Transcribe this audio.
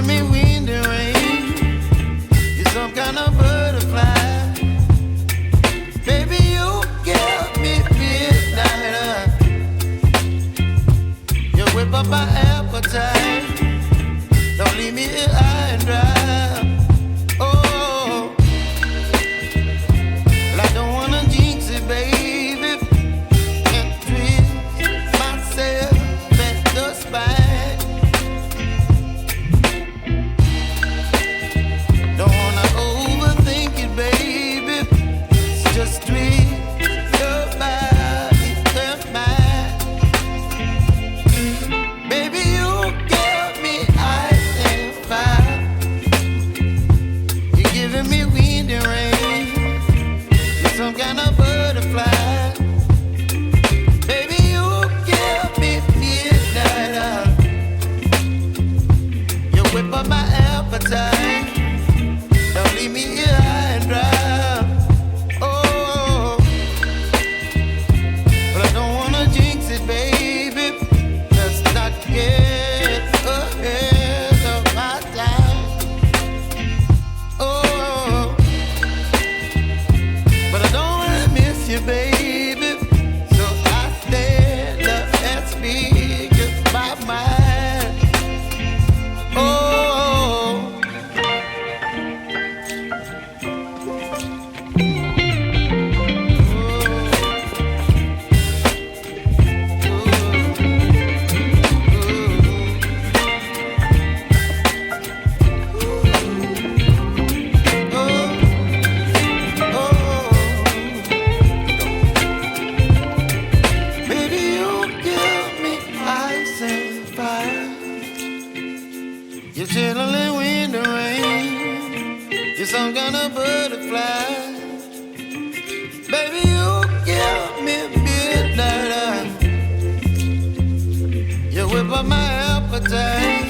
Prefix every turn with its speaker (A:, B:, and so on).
A: giving me wind and rain. You're some kind of butterfly. Baby, you give me midnight. You whip up my appetite. Don't leave me here high and dry. Oh, well, I don't wanna jinx it, baby. Can't twist myself at the spine. Don't wanna overthink it, baby. It's just twist your body and mine. Baby, you give me ice and fire. You're giving me wind and rain. You're some kind of butterfly. Baby, you give me midnight. You whip up my appetite. Don't leave me here high and dry. Oh, but I don't wanna jinx it, baby. Let's not get ahead of my time. Oh, but I don't wanna miss you, baby. So I stand up and speak my mind. Oh. Baby, you give me ice and fire. You're chilling wind and rain. You're some kind of butterfly. Baby, you give me midnight. You whip up my appetite.